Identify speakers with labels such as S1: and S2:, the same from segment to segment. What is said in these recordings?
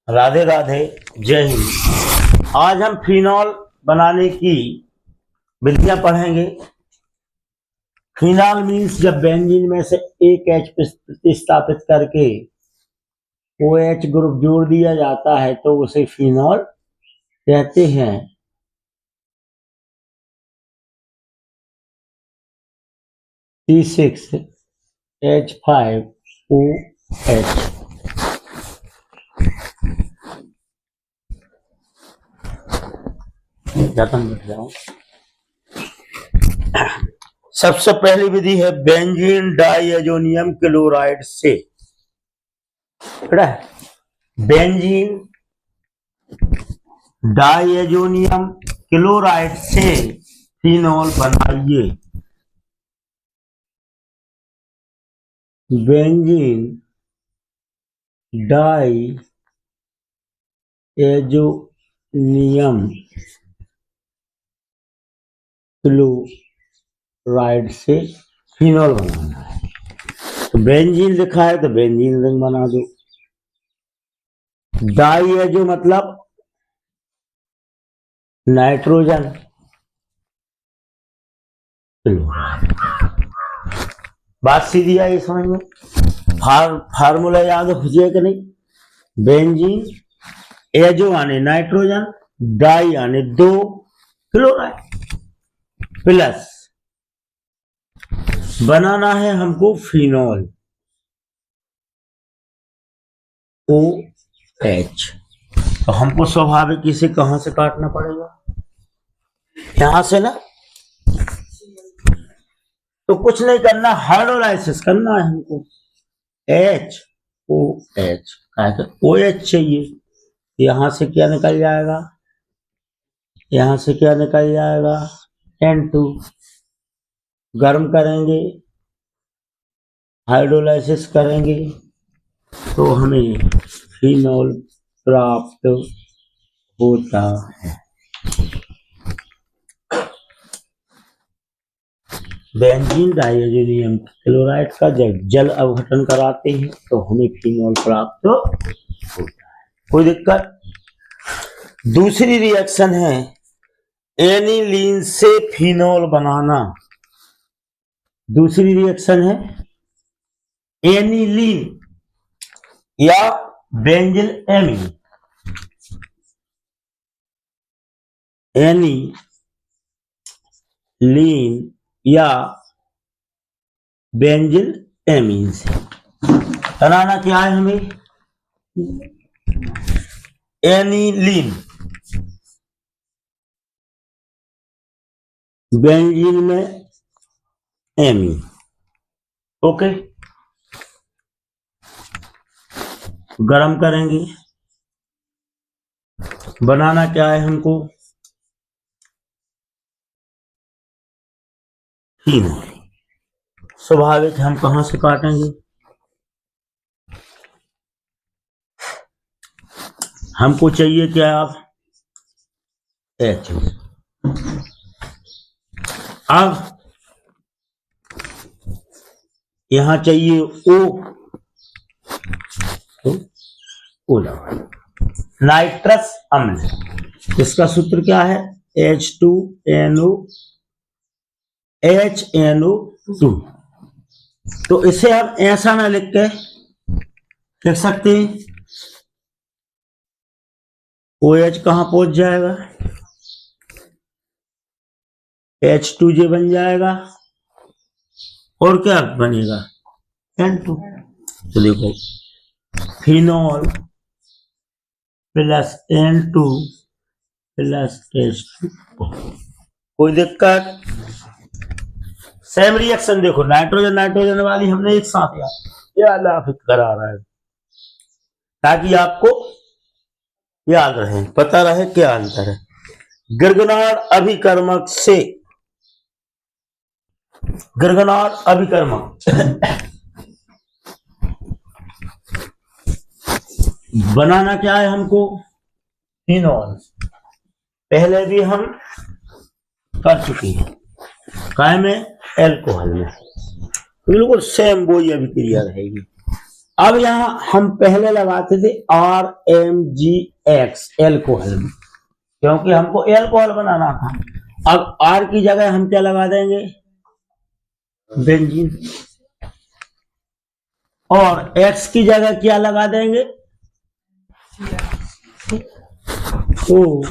S1: राधे राधे, जय हिंद। आज हम फिनॉल बनाने की विधियां पढ़ेंगे। फिनॉल मीन्स जब बेंजीन में से एक H प्रतिस्थापित करके OH ग्रुप जोड़ दिया जाता है तो उसे फिनॉल कहते हैं। C6H5OH। सबसे पहली विधि है बेंजीन डाइएजोनियम क्लोराइड से। बेंजीन डाइएजोनियम क्लोराइड से फिनॉल बनाइए। बेंजीन डाइएजोनियम क्लोराइड से फिनॉल बनाना है। तो बेंजीन लिखा है तो बेंजीन रिंग बना दो। डाइएजो मतलब नाइट्रोजन क्लोराइड। बात सीधी आई समझ में? फार्मूला याद हो जाए कि नहीं? बेंजीन, एजो आने नाइट्रोजन, डाई आने दो, क्लोराइड प्लस बनाना है हमको फिनॉल OH। तो हमको स्वाभाविक इसे कहां से काटना पड़ेगा? यहां से ना। तो कुछ नहीं करना, हाइड्रोलाइसिस करना है हमको। HOH OH चाहिए। यहां से क्या निकल जाएगा? यहां से क्या निकल जाएगा? N2। गर्म करेंगे, हाइड्रोलाइसिस करेंगे तो हमें फिनॉल प्राप्त होता है। बेंजीन डाइएजोनियम क्लोराइड का जब जल अवघटन कराते हैं तो हमें फिनॉल प्राप्त होता है। कोई दिक्कत? दूसरी रिएक्शन है एनिलीन से फिनॉल बनाना। दूसरी रिएक्शन है एनिलीन या बेंजिल एमीन। एनिलीन या बेंजिल एमीन से बनाना क्या है हमें? एनिलीन बेंजीन में एमीन। ओके, गरम करेंगे। बनाना क्या है हमको? फिनॉल। स्वाभाविक हम कहां से काटेंगे? हमको चाहिए क्या? आप H। अब यहां चाहिए O, तो O लगा। नाइट्रस अम्ल, इसका सूत्र क्या है? HNO2। तो इसे आप ऐसा ना लिख के लिख सकते हैं। OH कहां पहुंच जाएगा? H2J बन जाएगा और क्या बनेगा? N2। तो देखो phenol plus N2 plus H2। कोई दिक्कत? सेम रिएक्शन देखो, नाइट्रोजन नाइट्रोजन वाली हमने एक साथ याद करा रहा है ताकि आपको याद रहे, पता रहे क्या अंतर है। गिरगनार अभिकर्मक से गिरगनार अभिकर्मक बनाना क्या है हमको? फिनॉल। पहले भी हम कर चुके हैं, काय में? एल्कोहल में। बिल्कुल सेम वही अभिक्रिया रहेगी। अब यहां हम पहले लगाते थे RMGX एल्कोहल, क्योंकि हमको एल्कोहल बनाना था। अब R की जगह हम क्या लगा देंगे, बेंजीन, और X की जगह क्या लगा देंगे, तो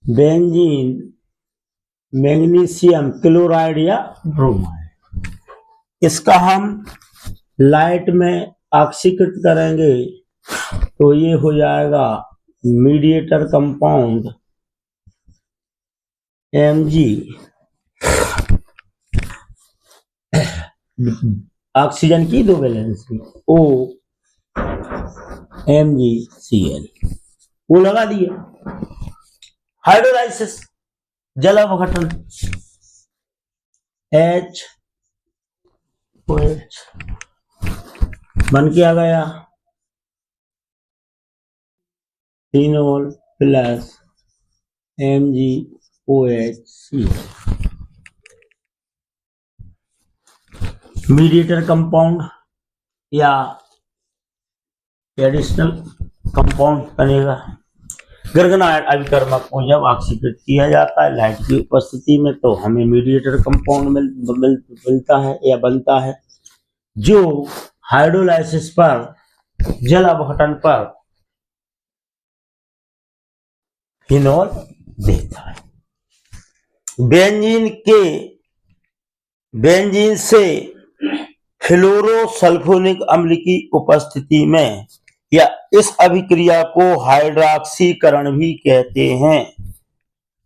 S1: बेंजीन मैग्नीशियम क्लोराइड या ब्रोमाइड, इसका हम लाइट में ऑक्सीकृत करेंगे तो ये हो जाएगा मीडिएटर कंपाउंड Mg, ऑक्सीजन की दो वैलेंसी O MgCl, वो लगा दिए। हाइड्रोलाइसिस जल अवघटन HOH बन के आ गया phenol plus MgOH, mediator compound या एडिशनल कंपाउंड बनेगा। गर्गनाइड अभिकर्मक को जब ऑक्सीकृत किया जाता है लाइट की उपस्थिति में तो हमें मीडिएटर कंपाउंड मिलता है या बनता है, जो हाइड्रोलाइसिस पर, जल अपघटन पर फिनोल देता है। बेंजीन से फ्लोरोसल्फोनिक अम्ल की उपस्थिति में या इस अभिक्रिया को हाइड्रॉक्सीकरण भी कहते हैं।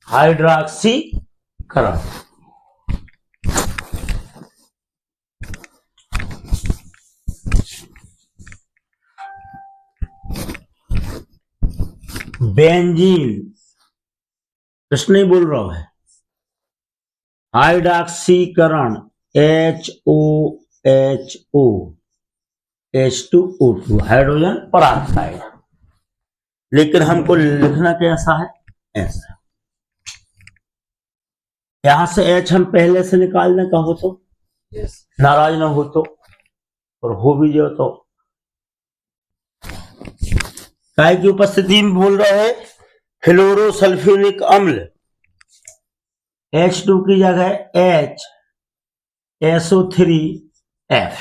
S1: हाइड्रॉक्सीकरण बेंजीन, प्रश्न नहीं बोल रहा है, हाइड्रॉक्सीकरण HOHO H2O2 हाइड्रोजन पराक्साइड, लेकिन हमको लिखना कैसा है, ऐसा। यहां से H हम पहले से निकालने का हो तो नाराज ना हो तो, और हो भी जो तो काय की उपस्थिति में बोल रहे हैं फ्लोरोसल्फ्यूरिक अम्ल, H2 की जगह HSO3F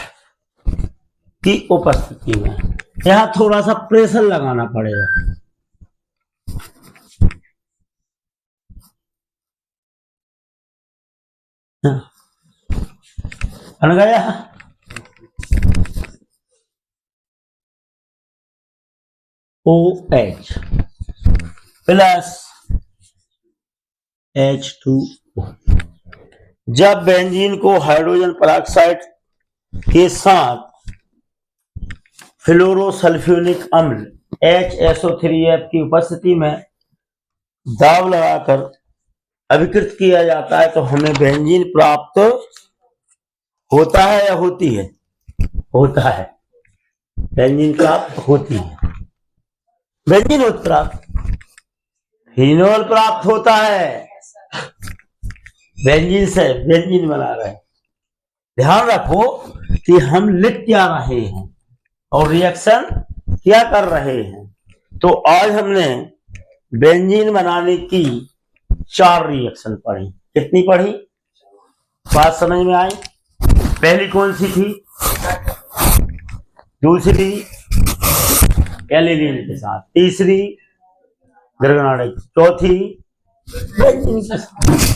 S1: की उपस्थिति में। यहां थोड़ा सा प्रेशर लगाना पड़ेगा। बन गया, OH प्लस H2O। जब बेंजीन को हाइड्रोजन पेरोक्साइड के साथ फ्लोरोसल्फ्यूरिक अम्ल HSO3F की उपस्थिति में दाब लगाकर अभिकृत किया जाता है तो हमें बेंजीन प्राप्त होता है या होती है, होता है, बेंजीन प्राप्त होती है। बेंजीन उत्प्राप्त, फिनोल प्राप्त होता है, बेंजीन से बेंजीन बना रहे हैं। ध्यान रखो कि हम लिख क्या रहे हैं और रिएक्शन क्या कर रहे हैं। तो आज हमने बेंजीन बनाने की 4 रिएक्शन पढ़ी। कितनी पढ़ी, बात समझ में आई? पहली कौन सी थी, दूसरी एलिलीन के साथ, तीसरी गर्गनाइड, चौथी बेंजीन के साथ।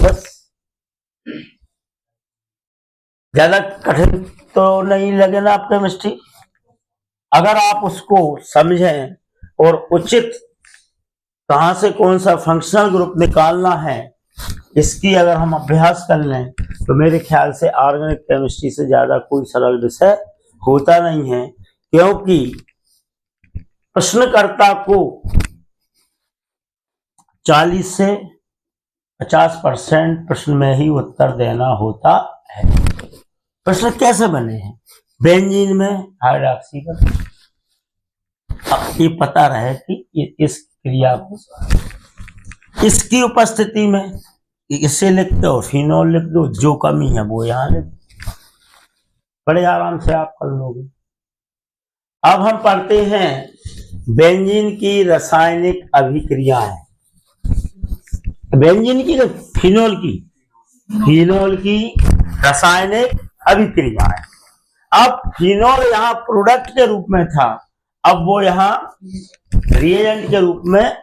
S1: बस, ज्यादा कठिन तो नहीं लगे ना आप केमिस्ट्री, अगर आप उसको समझें और उचित कहां से कौन सा फंक्शनल ग्रुप निकालना है इसकी अगर हम अभ्यास कर लें तो मेरे ख्याल से ऑर्गेनिक केमिस्ट्री से ज्यादा कोई सरल विषय होता नहीं है, क्योंकि प्रश्नकर्ता को 40 से 50% प्रश्न में ही उत्तर देना होता है। प्रश्न कैसे बने हैं, बेंजीन में हाइड्रॉक्सीकरण, अब ये पता रहे कि इस क्रिया को इसकी उपस्थिति में इसे लिख दो, फिनोल लिख दो, जो कमी है वो यहां लिख दो। बड़े आराम से आप कर लोगे। अब हम पढ़ते हैं बेंजीन की रासायनिक अभिक्रियाएं। बेंजीन की, फिनोल की रासायनिक अभिक्रियाएं। अब फिनोल यहाँ प्रोडक्ट के रूप में था, अब वो यहाँ रिएजेंट के रूप में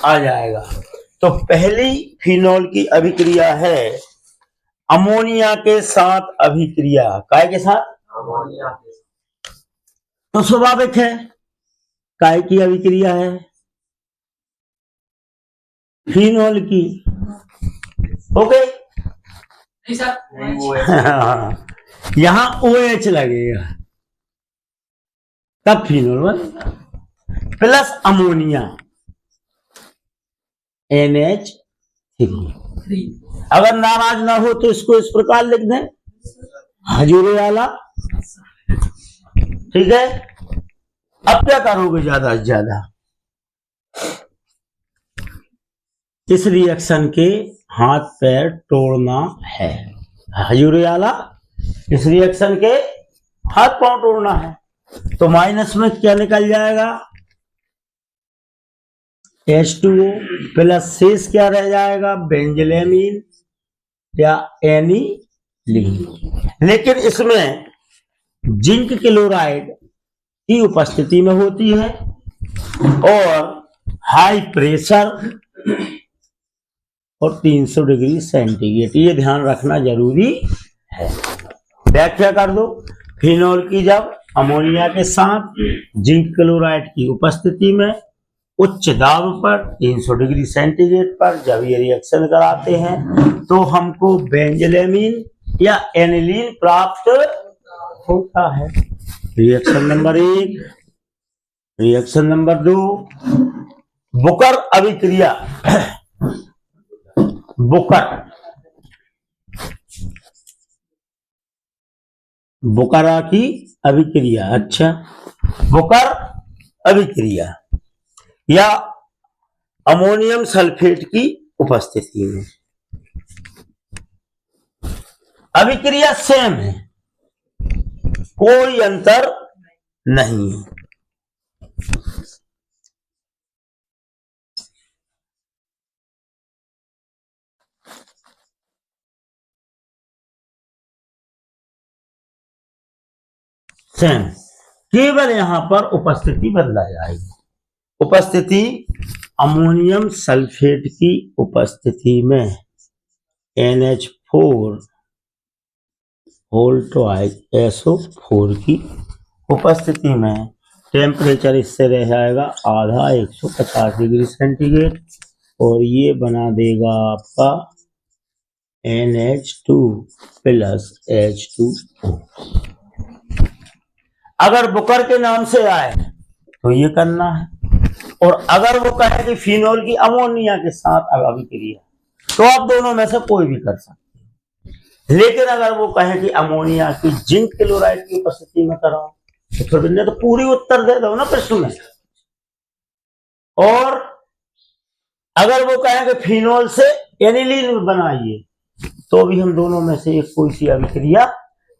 S1: आ जाएगा। तो पहली फिनोल की अभिक्रिया है अमोनिया के साथ अभिक्रिया। काय के साथ? अमोनिया के साथ। तो स्वाभाविक है काय की अभिक्रिया है, फिनोल की। ओके यहां OH लगेगा तब फिनोल बनेगा, प्लस अमोनिया NH3। अगर नाराज ना हो तो इसको इस प्रकार लिख दें, हजूरे वाला। ठीक है, अब क्या करोगे ज्यादा से ज्यादा, इस रिएक्शन के हाथ पैर तोड़ना है। हजूरे वाला, इस रिएक्शन के हाथ पांव तोड़ना है। तो माइनस में क्या निकल जाएगा, H2O, प्लस शेष क्या रह जाएगा, बेंजलेमीन या एनिलीन। लेकिन इसमें जिंक क्लोराइड की उपस्थिति में होती है और हाई प्रेशर और 300 डिग्री सेंटीग्रेड, ये ध्यान रखना जरूरी है। व्याख्या कर दो, फिनोल की जब अमोनिया के साथ जिंक क्लोराइड की उपस्थिति में उच्च दाब पर 300 डिग्री सेंटीग्रेड पर जब ये रिएक्शन कराते हैं तो हमको बेंजलेमीन या एनिलीन प्राप्त होता है। Reaction number 1। Reaction number 2, Booker अभिक्रिया। बुकरा की अभिक्रिया। अच्छा, बुकर अभिक्रिया या अमोनियम सल्फेट की उपस्थिति में अभिक्रिया सेम है, कोई अंतर नहीं है। सेम, केवल यहां पर उपस्थिति बदला जाएगी। उपस्थिति अमोनियम सल्फेट की उपस्थिति में NH4 SO4 की उपस्थिति में टेम्परेचर इससे रह जाएगा आधा 150 डिग्री सेंटीग्रेड और ये बना देगा आपका NH2 प्लस H2O। अगर बुकर के नाम से आए तो ये करना है, और अगर वो कहे कि फिनोल की अमोनिया के साथ अभिक्रिया तो आप दोनों में से कोई भी कर सकते हैं। लेकिन अगर वो कहे कि अमोनिया की जिंक क्लोराइड की उपस्थिति में कराओ तो फिर तो पूरी उत्तर दे दो ना प्रश्न में। और अगर वो कहे कि फिनोल से एनिलीन बनाइए तो भी हम दोनों में से एक कोई सी अभिक्रिया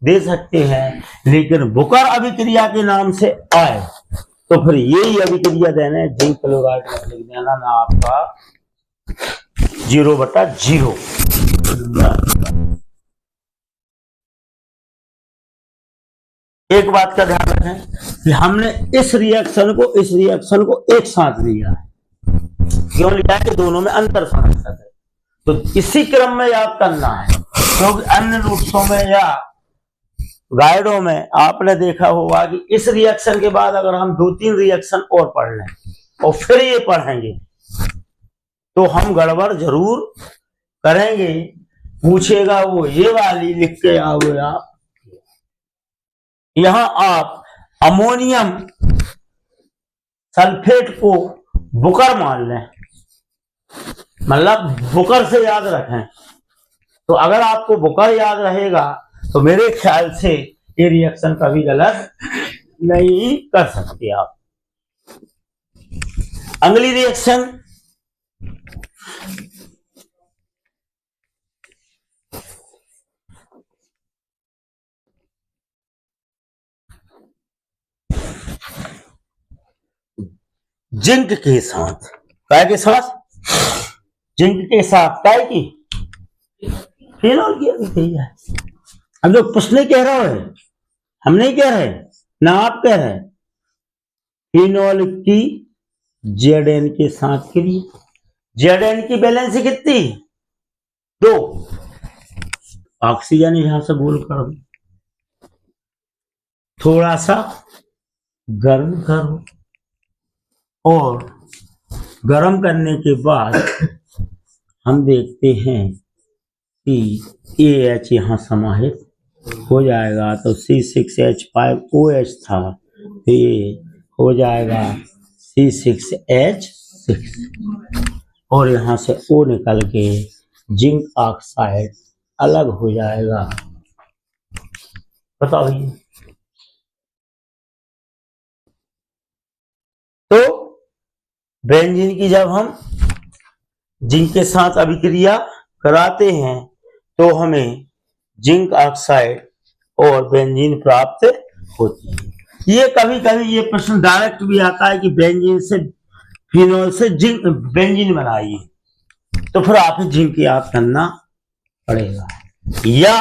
S1: दे सकते हैं। लेकिन बुकर अभिक्रिया के नाम से आए तो फिर यही अभिक्रिया देने, जिंक क्लोराइड लिख देना ना आपका 0/0। एक बात का ध्यान रखें कि हमने इस रिएक्शन को एक साथ लिया है। क्यों लिया है कि दोनों में अंतर समझ सके, तो इसी क्रम में याद करना है। क्योंकि अन्य नोट्सों में या गाइडों में आपने देखा होगा कि इस रिएक्शन के बाद अगर हम 2-3 रिएक्शन और पढ़ लें और फिर ये पढ़ेंगे तो हम गड़बड़ जरूर करेंगे। पूछेगा वो ये वाली लिख के आओगे आप, यहां आप अमोनियम सल्फेट को बुकर मान लें, मतलब बुकर से याद रखें। तो अगर आपको बुकर याद रहेगा तो मेरे ख्याल से ये रिएक्शन कभी गलत नहीं कर सकते आप। अगली रिएक्शन जिंक के साथ, काय के साथ, जिंक के साथ काय की फिनॉल की अभी कही है। अब जो पूछने कह रहा है, हम नहीं कह रहे ना आप कह रहे, फिनॉल की Zn के साथ क्रिया, Zn की बैलेंस कितनी, 2, ऑक्सीजन यहां से गोल कर दो, थोड़ा सा गर्म करो और गर्म करने के बाद हम देखते हैं कि AH यहां समाहित हो जाएगा, तो C6H5OH था, तो ये हो जाएगा C6H6 और यहां से O निकल के जिंक ऑक्साइड अलग हो जाएगा। बताओ ये, तो बेंजीन की जब हम जिंक के साथ अभिक्रिया कराते हैं तो हमें जिंक ऑक्साइड और बेंजीन प्राप्त होती है। ये कभी कभी ये प्रश्न डायरेक्ट भी आता है कि बेंजीन से फिनॉल से जिंक बेंजीन बनाइए, तो फिर आपको जिंक याद करना पड़ेगा। या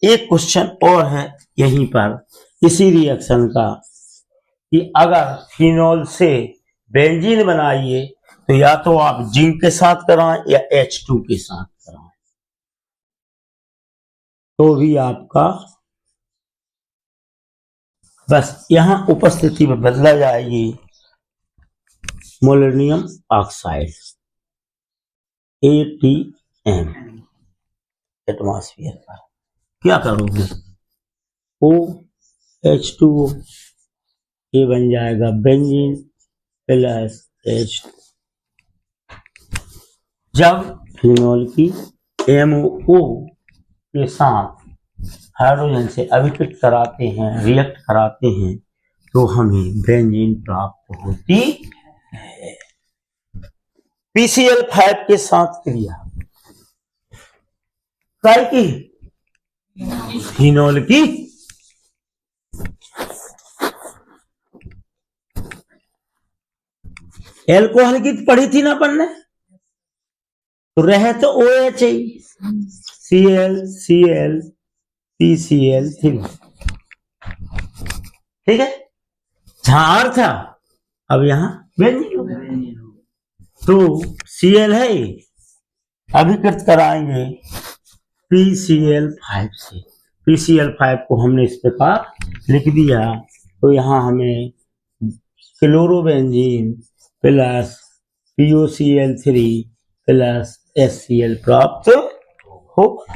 S1: एक क्वेश्चन और है यहीं पर इसी रिएक्शन का कि अगर फिनॉल से बेंजीन बनाइए तो या तो आप जिंक के साथ कराएं या H2 के साथ कराएं, तो भी आपका बस यहां उपस्थिति में बदला जाएगी मोलिब्डेनम ऑक्साइड ATM एटमॉस्फेयर पर। क्या करोगे, OH2O ये बन जाएगा बेंजीन प्लस H2। जब फिनॉल की MOO के साथ हाइड्रोजन से अभिक्रिया कराते हैं, रिएक्ट कराते हैं, तो हमें बेंजीन प्राप्त होती है। PCl5 के साथ क्रिया, काय की, फिनॉल की एल्कोहल की पढ़ी थी ना अपन ने, तो रहे तो OH Cl Cl PCl3, ठीक है, जहां था अब यहां बेंजीन, तो Cl है अभिकृत कराएंगे PCl5 से। PCl5 को हमने इस प्रकार लिख दिया, तो यहां हमें chlorobenzene plus POCl3 plus HCl प्राप्त होगा।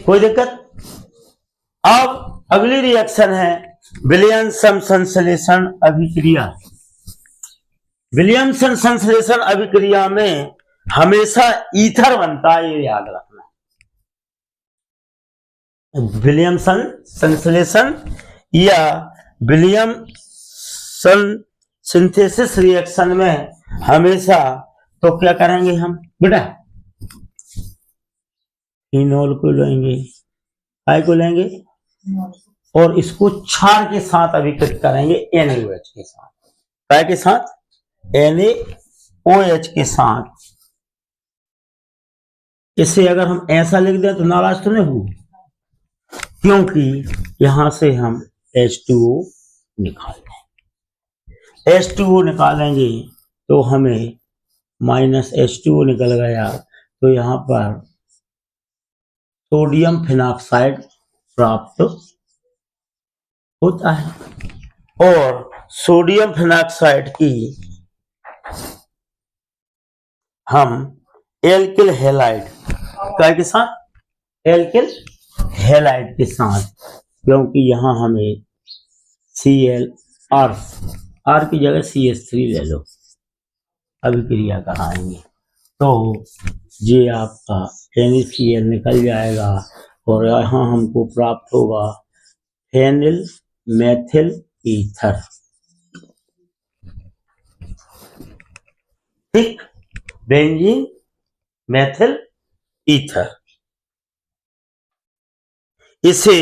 S1: कोई दिक्कत? अब अगली रिएक्शन है विलियमसन संश्लेषण अभिक्रिया। विलियमसन संश्लेषण अभिक्रिया में हमेशा ईथर बनता है, ये याद रखना। विलियमसन संश्लेषण या विलियमसन सिंथेसिस रिएक्शन में हमेशा तो क्या करेंगे हम बेटा, फिनॉल को लेंगे, काय को लेंगे, और इसको क्षार के साथ अभिकृत करेंगे NaOH के साथ, काय के साथ, NaOH के साथ। इसे अगर हम ऐसा लिख दें तो नाराज तो नहीं हो, क्योंकि यहां से हम H2O निकाल लेंगे। H2O निकालेंगे तो हमें -H2O निकल गया, तो यहां पर सोडियम फिनॉक्साइड प्राप्त होता है। और सोडियम फिनॉक्साइड की हम एल्किल हैलाइड के साथ, एल्किल हैलाइड के साथ, क्योंकि यहां हमें Cl R की जगह CH3 ले लो, अभिक्रिया कराएंगे तो ये आपका NaCl निकल जाएगा और यहां हमको प्राप्त होगा फेनिल मेथिल ईथर। ठीक, बेंजीन मेथिल ईथर। इसे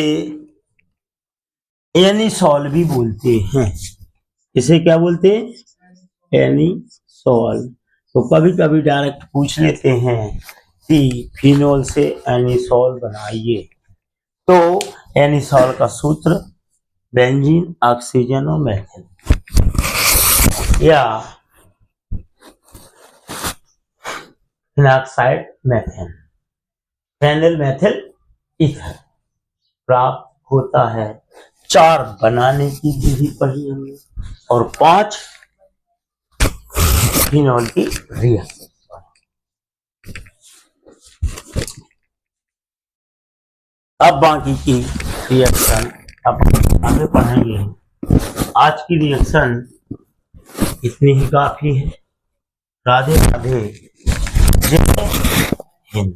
S1: एनिसॉल भी बोलते हैं। इसे क्या बोलते हैं? एनिसॉल। तो कभी कभी डायरेक्ट पूछ लेते हैं कि फिनोल से एनिसॉल बनाइए, तो एनिसॉल का सूत्र बेंजीन, ऑक्सीजन और मेथिल, या phenoxide methane, phenyl methyl ether प्राप्त होता है। 4 बनाने की विधि पढ़ी हमने और 5 फिनोल की रिएक्शन। अब बाकी की रिएक्शन अब आगे पढ़ेंगे। आज की रिएक्शन इतनी ही काफी है। राधे राधे, जय हिंद।